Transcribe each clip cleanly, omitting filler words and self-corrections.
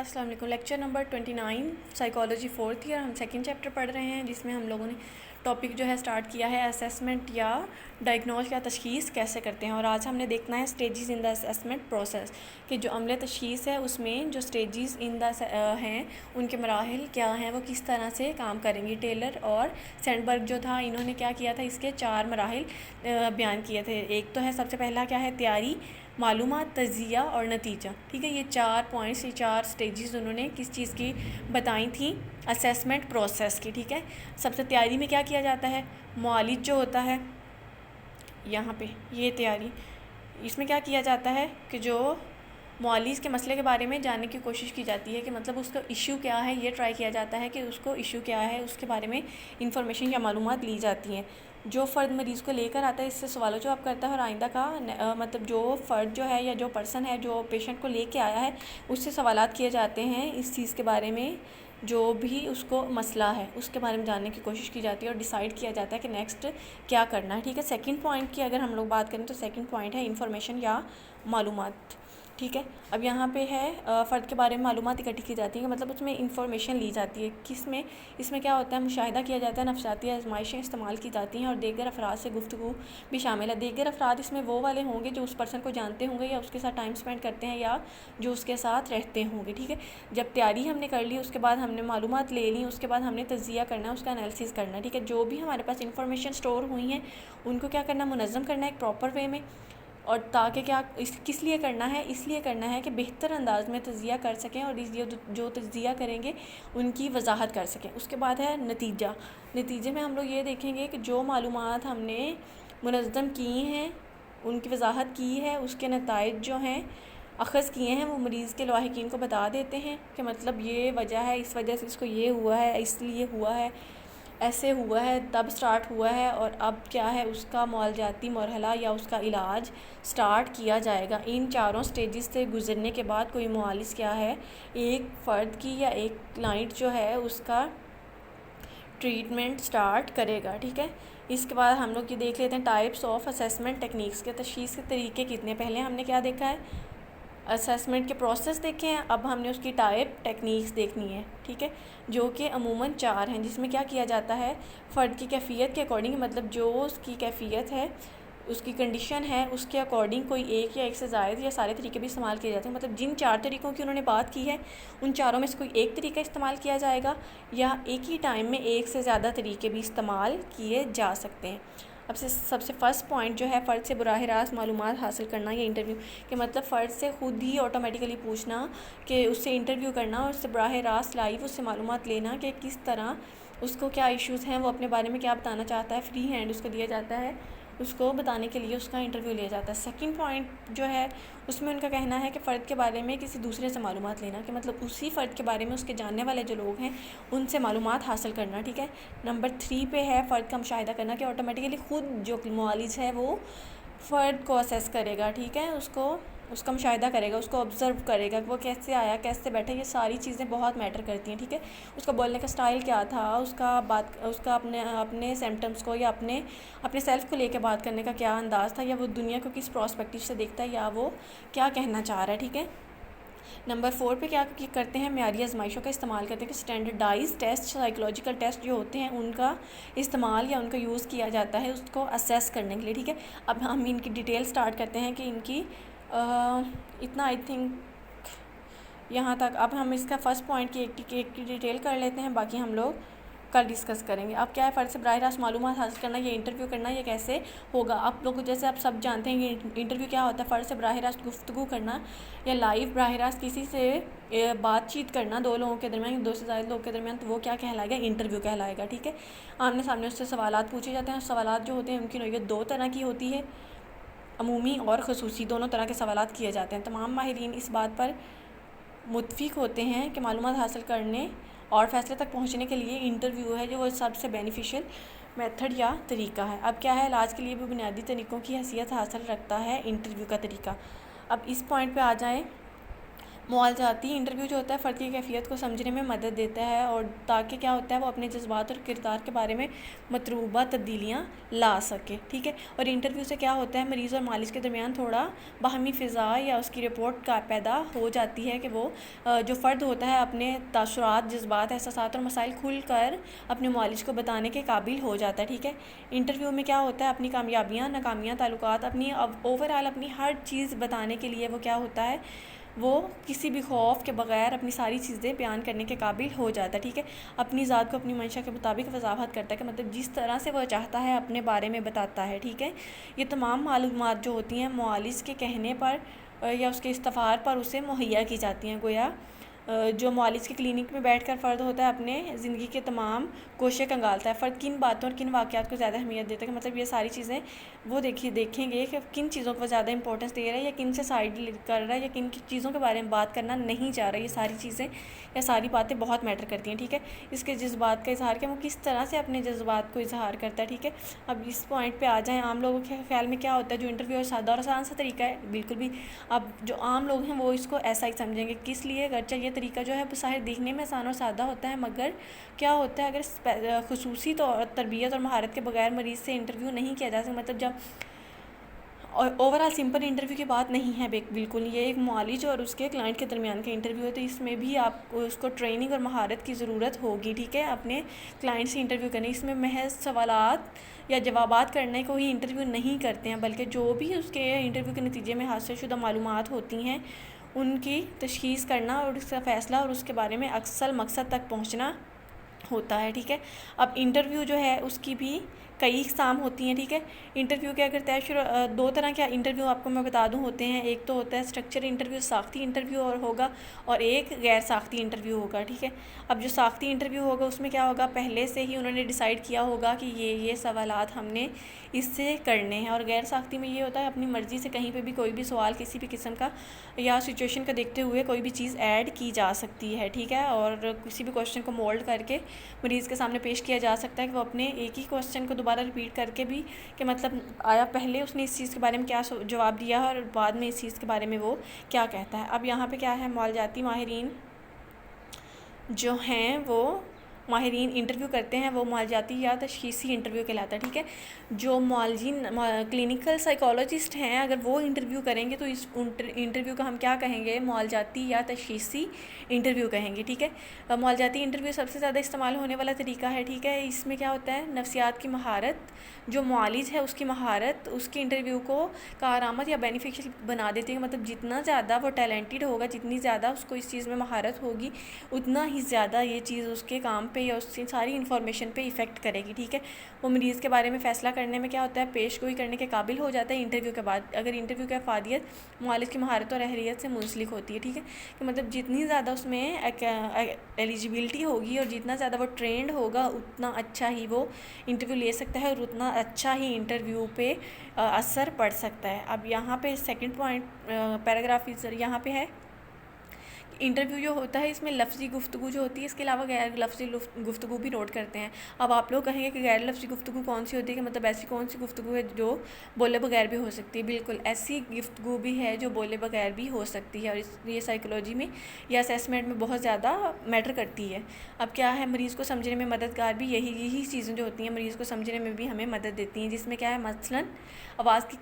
अस्सलाम वालेकुम। Lecture number 29 psychology fourth year, हम सेकंड चैप्टर पढ़ रहे हैं जिसमें हम लोगों ने टॉपिक जो है स्टार्ट किया है असेसमेंट या डायग्नोज या तशख़ीस कैसे करते हैं। और आज हमने देखना है stages in the assessment process कि जो अमले तशख़ीस है उसमें जो स्टेजेस इन द हैं उनके मराहिल क्या हैं, वो किस तरह से काम करेंगी। टेलर और सैंडबर्ग जो था इन्होंने क्या किया था, इसके 4 मराहिल बयान किए थे। एक तो है सबसे पहला क्या है, तैयारी, मालूमात, तज़िया और नतीजा। ठीक है, ये 4 पॉइंट्स, ये 4 स्टेजेस उन्होंने किस चीज़ की बताई थी, असेसमेंट प्रोसेस की। ठीक है, सबसे तैयारी में क्या किया जाता है, मुआलिज जो होता है यहाँ पे ये तैयारी, इसमें क्या किया जाता है कि जो मुआलिज के मसले के बारे में जानने की कोशिश की जाती है कि मतलब उसका इशू क्या है, ये ट्राई किया जाता है कि उसको इशू क्या है, उसके बारे में इंफॉर्मेशन या मालूमात ली जाती हैं। जो फ़र्द मरीज़ को लेकर आता है इससे सवाल जवाब करता है और आइंदा का मतलब जो फ़र्द जो है या जो पर्सन है जो पेशेंट को लेके आया है उससे सवालात किए जाते हैं इस चीज़ के बारे में, जो भी उसको मसला है उसके बारे में जानने की कोशिश की जाती है और डिसाइड किया जाता है कि नेक्स्ट क्या करना है। ठीक है, सेकंड पॉइंट की अगर हम लोग बात करें तो सेकंड पॉइंट है इंफॉर्मेशन या मालूमात। ठीक है, अब यहाँ पे है फ़र्द के बारे में मालूमात इकट्ठी की जाती है, मतलब उसमें इंफॉर्मेशन ली जाती है। किस में, इसमें क्या होता है, मुशाहिदा किया जाता है, नफ्सियाती आजमाइशें इस्तेमाल की जाती हैं और दीगर अफराद से गुफ्तगू भी शामिल है। दीगर अफराद इसमें वो वाले होंगे जो उस पर्सन को जानते होंगे या उसके साथ टाइम स्पेंड करते हैं या जो उसके साथ रहते होंगे। ठीक है, जब तैयारी हमने कर ली उसके बाद हमने मालूमात ले ली, उसके बाद हमने तज़िया करना है, उसका एनालिसिस करना है। ठीक है, जो भी हमारे पास इंफॉर्मेशन स्टोर हुई हैं उनको क्या करना, मुनज़्ज़म करना है एक प्रॉपर वे में। और ताकि क्या किस लिए करना है, इसलिए करना है कि बेहतर अंदाज में तज़िया कर सकें और इस जो तज़िया करेंगे उनकी वजाहत कर सकें। उसके बाद है नतीजा। नतीजे में हम लोग ये देखेंगे कि जो मालूमात हमने मुनज़्ज़म की हैं, उनकी वजाहत की है, उसके नताइज जो हैं अख़ज़ किए हैं, वो मरीज़ के लाहिकीन को बता देते हैं कि मतलब ये वजह है, इस वजह से इसको ये हुआ है, इसलिए हुआ है, ऐसे हुआ है, तब स्टार्ट हुआ है और अब क्या है उसका मुआलजाती मरहला या उसका इलाज स्टार्ट किया जाएगा। इन 4 स्टेजेस से गुज़रने के बाद कोई मुआलिज क्या है, एक फ़र्द की या एक क्लाइंट जो है उसका ट्रीटमेंट स्टार्ट करेगा। ठीक है, इसके बाद हम लोग ये देख लेते हैं टाइप्स ऑफ असेसमेंट टेक्निक्स के, तशख़ीस के तरीके कितने। पहले हमने क्या देखा है, असेसमेंट के प्रोसेस देखे हैं, अब हमने उसकी टाइप टेक्निक्स देखनी है। ठीक है, जो कि अमूमन 4 हैं, जिसमें क्या किया जाता है, फ़र्द की कैफ़ियत के अकॉर्डिंग, मतलब जो उसकी कैफ़ियत है, उसकी कंडीशन है, उसके अकॉर्डिंग कोई एक या एक से ज़ायद या सारे तरीके भी इस्तेमाल किए जाते हैं। मतलब जिन 4 तरीक़ों की उन्होंने बात की है उन 4 में से कोई एक तरीका इस्तेमाल किया जाएगा या एक ही टाइम में एक से ज़्यादा तरीके भी इस्तेमाल किए जा सकते हैं। अब से सबसे फ़र्स्ट पॉइंट जो है, फ़र्द से बराह रास्त मालूमात हासिल करना या इंटरव्यू के, मतलब फ़र्द से ख़ुद ही ऑटोमेटिकली पूछना कि उससे इंटरव्यू करना और उससे बराह रास्त लाइव उससे मालूमात लेना कि किस तरह उसको क्या इश्यूज़ हैं, वो अपने बारे में क्या बताना चाहता है, फ्री हैंड उसको दिया जाता है, उसको बताने के लिए उसका इंटरव्यू लिया जाता है। सेकंड पॉइंट जो है उसमें उनका कहना है कि फ़र्द के बारे में किसी दूसरे से मालूमात लेना, कि मतलब उसी फ़र्द के बारे में उसके जानने वाले जो लोग हैं उनसे मालूमात हासिल करना। ठीक है, नंबर 3 पे है फ़र्द का मुशाहिदा करना, कि ऑटोमेटिकली ख़ुद जो मुआलिज है वो फ़र्द को असेस करेगा। ठीक है, उसका मुशाहिदा करेगा, उसको ऑब्ज़र्व करेगा कि वो कैसे आया, कैसे बैठा, ये सारी चीज़ें बहुत मैटर करती हैं। ठीक है, उसका बोलने का स्टाइल क्या था, उसका अपने सिम्पटम्स को या अपने सेल्फ़ को लेकर बात करने का क्या अंदाज़ था, या वो दुनिया को किस प्रोस्पेक्टिव से देखता है, या वो क्या कहना चाह रहा है। ठीक है, नंबर 4 पे क्या करते हैं, मेयारी आजमाइशों का इस्तेमाल करते हैं कि स्टैंडर्डाइज टेस्ट, साइकोलॉजिकल टेस्ट जो होते हैं उनका इस्तेमाल या उनका यूज़ किया जाता है उसको असेस करने के लिए। ठीक है, अब हम इनकी डिटेल स्टार्ट करते हैं कि इनकी इतना आई थिंक यहाँ तक। अब हम इसका फ़र्स्ट पॉइंट की एक की डिटेल कर लेते हैं, बाकी हम लोग कल डिस्कस करेंगे। अब क्या है, फ़र्द से बराह रास्त मालूमात हासिल करना, ये इंटरव्यू करना, ये कैसे होगा। आप लोग जैसे आप सब जानते हैं कि इंटरव्यू क्या होता है, फ़र्द से बराह रास्त गुफ्तगू करना या लाइव बराह रास्त किसी से बातचीत करना, 2 लोगों के दरमियान, 2 से ज़्यादा लोगों के दरमियान, तो वो क्या कहलाएगा, इंटरव्यू कहलाएगा। ठीक है, आमने सामने उससे सवालात पूछे जाते हैं। सवालात जो होते हैं उनकी नौइयत 2 तरह की होती है, अमूमी और ख़ुसूसी, दोनों तरह के सवालात किए जाते हैं। तमाम माहिरीन इस बात पर मुत्फिक होते हैं कि मालूमात हासिल करने और फ़ैसले तक पहुंचने के लिए इंटरव्यू है जो वो सबसे बेनिफिशियल मेथड या तरीका है। अब क्या है, इलाज के लिए भी बुनियादी तरीक़ों की हैसियत हासिल रखता है इंटरव्यू का तरीका। अब इस पॉइंट पे आ जाएं, मुआवजाती इंटरव्यू जो होता है फ़र्द की कैफियत को समझने में मदद देता है, और ताकि क्या होता है वो अपने जज्बात और किरदार के बारे में मतलूबा तब्दीलियाँ ला सके। ठीक है, और इंटरव्यू से क्या होता है मरीज़ और मालिज के दरमियान थोड़ा बाहमी फ़िज़ा या उसकी रिपोर्ट का पैदा हो जाती है कि वो जो फ़र्द होता है अपने तासुरात, जज्बात, एहसासात और मसाइल खुल कर अपने मालिज को बताने के काबिल हो जाता है। ठीक है, इंटरव्यू में क्या होता है अपनी कामयाबियाँ, नाकामियाँ, ताल्लुकात, अपनी ओवरऑल अपनी हर चीज़ बताने के लिए वो क्या होता है, वो किसी भी खौफ के बग़ैर अपनी सारी चीज़ें बयान करने के काबिल हो जाता है। ठीक है, अपनी ज़ात को अपनी मंशा के मुताबिक वजाहत करता है कि मतलब जिस तरह से वह चाहता है अपने बारे में बताता है। ठीक है, ये तमाम मालूमात जो होती हैं मुआलिज के कहने पर या उसके इस्तफ़ार पर उसे मुहैया की जाती हैं। गोया जो मुआलिज के क्लिनिक में बैठकर फ़र्द होता है अपने ज़िंदगी के तमाम कोशे कंगालता है। फ़र्द किन बातों और किन वाक़यात को ज़्यादा अहमियत देता है कि मतलब ये सारी चीज़ें वो देखेंगे कि किन चीज़ों को ज़्यादा इंपॉर्टेंस दे रहा है या किन से साइड कर रहा है या किन चीज़ों के बारे में बात करना नहीं चाह रहा है। ये सारी चीज़ें या सारी बातें बहुत मैटर करती हैं। ठीक है, इसके जज्बात का इजहार क्या वो किस तरह से अपने जज्बात को इजहार करता है। ठीक है, अब इस पॉइंट पे आ जाएं, आम लोगों के ख्याल में क्या होता है जो इंटरव्यू और सादा और आसान सा तरीका है, बिल्कुल भी अब जो आम लोग हैं वो इसको ऐसा ही समझेंगे। किस लिए, अगरचे ये तरीका जो है ज़ाहिर दिखने में आसान और सादा होता है, मगर क्या होता है अगर खुसूसी तौर तरबियत और महारत के बगैर मरीज़ से इंटरव्यू नहीं किया जा सकता, मतलब जब ओवरऑल सिंपल इंटरव्यू की बात नहीं है बिल्कुल, ये एक मुआलिज और उसके क्लाइंट के दरमियान का इंटरव्यू है, तो इसमें भी आपको उसको ट्रेनिंग और महारत की ज़रूरत होगी। ठीक है, अपने क्लाइंट से इंटरव्यू करने, इसमें महज सवालात या जवाबात करने को ही इंटरव्यू नहीं करते हैं, बल्कि जो भी उसके इंटरव्यू के नतीजे में हासिल शुदा मालूमात होती हैं उनकी तशख़ीस करना और उसका फ़ैसला और उसके बारे में अक्सर मकसद तक पहुँचना होता है। ठीक है, अब इंटरव्यू जो है उसकी भी कई इक़साम होती हैं। ठीक है, इंटरव्यू के अगर दो तरह के इंटरव्यू आपको मैं बता दूं होते हैं, एक तो होता है स्ट्रक्चर इंटरव्यू, साख्ती इंटरव्यू और होगा, और एक गैर साख्ती इंटरव्यू होगा। ठीक है, अब जो साख्ती इंटरव्यू होगा उसमें क्या होगा, पहले से ही उन्होंने डिसाइड किया होगा कि ये सवालात हमने इससे करने हैं, और गैर साख्ती में ये होता है अपनी मर्ज़ी से कहीं पर भी कोई भी सवाल किसी भी किस्म का या सिचुएशन का देखते हुए कोई भी चीज़ ऐड की जा सकती है। ठीक है, और किसी भी क्वेश्चन को मोल्ड करके मरीज़ के सामने पेश किया जा सकता है कि वो अपने एक ही क्वेश्चन को दोबारा रिपीट करके भी कि मतलब आया पहले उसने इस चीज़ के बारे में क्या जवाब दिया और बाद में इस चीज़ के बारे में वो क्या कहता है। अब यहाँ पे क्या है, मुआवजाती माहिरीन जो हैं वो माहिरीन इंटरव्यू करते हैं, वो मुआवजाती या तशख़ीसी इंटरव्यू कहलाता है। ठीक है, जो मुआलजीन क्लिनिकल साइकोलॉजिस्ट हैं अगर वो इंटरव्यू करेंगे तो इस इंटरव्यू का हम क्या कहेंगे, मुआवजाती या तशख़ीसी इंटरव्यू कहेंगे। ठीक है, मुआवजाती इंटरव्यू सबसे ज़्यादा इस्तेमाल होने वाला तरीका है। ठीक है, इसमें क्या होता है, नफ्सियात की महारत, जो मुआलिज है उसकी महारत उसकी इंटरव्यू को कारआमद या बेनिफिशियल बना देती है। मतलब जितना ज़्यादा वो टैलेंटेड होगा, जितनी ज़्यादा उसको इस चीज़ में महारत होगी, उतना ही ज़्यादा ये चीज़ उसके काम पे या उसकी सारी इन्फॉर्मेशन पे इफ़ेक्ट करेगी। ठीक है, वो मरीज़ के बारे में फ़ैसला करने में क्या होता है, पेशगोई करने के काबिल हो जाता है इंटरव्यू के बाद, अगर इंटरव्यू की अफादियत मुआलिज की महारत और अहलियत से मुंसलिक होती है। ठीक है, कि मतलब जितनी ज़्यादा उसमें एलिजिबिलिटी होगी और जितना ज़्यादा वो ट्रेंड होगा उतना अच्छा ही वो इंटरव्यू ले सकता है और उतना अच्छा ही इंटरव्यू पे असर पड़ सकता है। अब यहाँ पे सेकंड पॉइंट पैराग्राफ यहाँ पे है, इंटरव्यू जो होता है इसमें लफ्ज़ी गुफ्तगू जो होती है, इसके अलावा गैर लफ्ज़ी गुफ्तगू भी नोट करते हैं। अब आप लोग कहेंगे कि गैर लफ्ज़ी गुफ्तगू कौन सी होती है, कि मतलब ऐसी कौन सी गुफ्तगू है जो बोले बगैर भी हो सकती है। बिल्कुल ऐसी गुफ्तगू भी है जो बोले बगैर भी हो सकती है, और ये साइकोलॉजी में या असेसमेंट में बहुत ज़्यादा मैटर करती है। अब क्या है, मरीज़ को समझने में मददगार भी यही चीज़ें जो होती हैं मरीज़ को समझने में भी हमें मदद देती हैं, जिसमें क्या है, मसलन आवाज़ की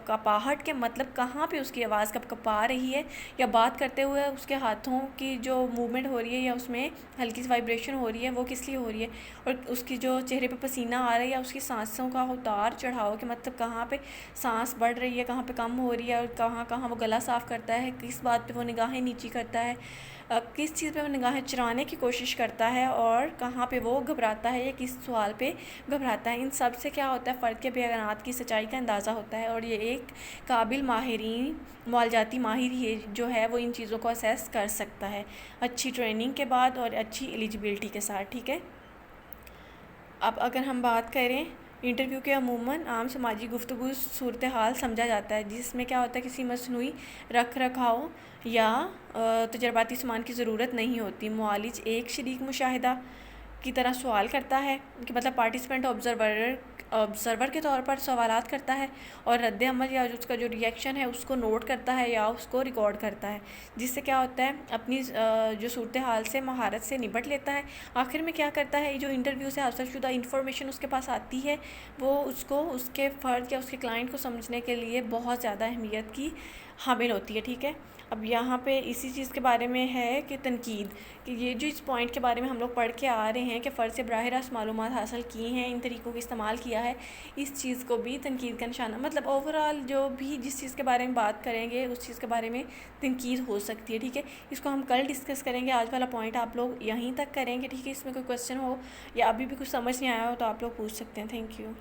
कपाहट के मतलब कहाँ पर उसकी आवाज़ कपा रही है, या बात करते हुए उसके हाथों की जो मूवमेंट हो रही है या उसमें हल्की सी वाइब्रेशन हो रही है, वो किस लिए हो रही है, और उसकी जो चेहरे पे पसीना आ रहा है या उसकी सांसों का उतार चढ़ाव के मतलब कहाँ पे सांस बढ़ रही है, कहाँ पे कम हो रही है, और कहाँ कहाँ वो गला साफ़ करता है, किस बात पे वो निगाहें नीची करता है, किस चीज़ पे वो निगाहें चुराने की कोशिश करता है, और कहाँ पे वो घबराता है या किस सवाल पे घबराता है। इन सब से क्या होता है, फ़र्द के बयानात की सच्चाई का अंदाज़ा होता है, और ये एक काबिल माहिरीन मुआवजाती माहिर ही जो है वो इन चीज़ों को असेस कर सकता है अच्छी ट्रेनिंग के बाद और अच्छी एलिजिबिलिटी के साथ। ठीक है, अब अगर हम बात करें इंटरव्यू के अमूमन आम समाजी गुफ्तगू सूरत हाल समझा जाता है, जिसमें क्या होता है किसी मसनूई रख रखाव या तजर्बाती सामान की ज़रूरत नहीं होती। मुआलिज एक शरीक मुशाहिदा की तरह सवाल करता है कि मतलब पार्टिसिपेंट ऑब्ज़र्वर के तौर पर सवालात करता है और रद्द अमल या उसका जो रिएक्शन है उसको नोट करता है या उसको रिकॉर्ड करता है, जिससे क्या होता है अपनी जो सूरत हाल से महारत से निपट लेता है। आखिर में क्या करता है, जो इंटरव्यू से हासिल शुदा इंफॉर्मेशन उसके पास आती है वो उसको उसके फ़र्द या उसके क्लाइंट को समझने के लिए बहुत ज़्यादा अहमियत की हामिल होती है। ठीक है, अब यहाँ पे इसी चीज़ के बारे में है कि तनकीद, कि ये जो इस पॉइंट के बारे में हम लोग पढ़ के आ रहे हैं कि फ़र्द से बराह रास्त मालूमात हासिल की हैं, इन तरीक़ों का इस्तेमाल किया है, इस चीज़ को भी तनकीद का निशाना, मतलब ओवरऑल जो भी जिस चीज़ के बारे में बात करेंगे उस चीज़ के बारे में तनकीद हो सकती है। ठीक है, इसको हम कल डिस्कस करेंगे, आज वाला पॉइंट आप लोग यहीं तक करेंगे। ठीक है, इसमें कोई क्वेश्चन हो या अभी भी कुछ समझ नहीं आया हो तो आप लोग पूछ सकते हैं। Thank you.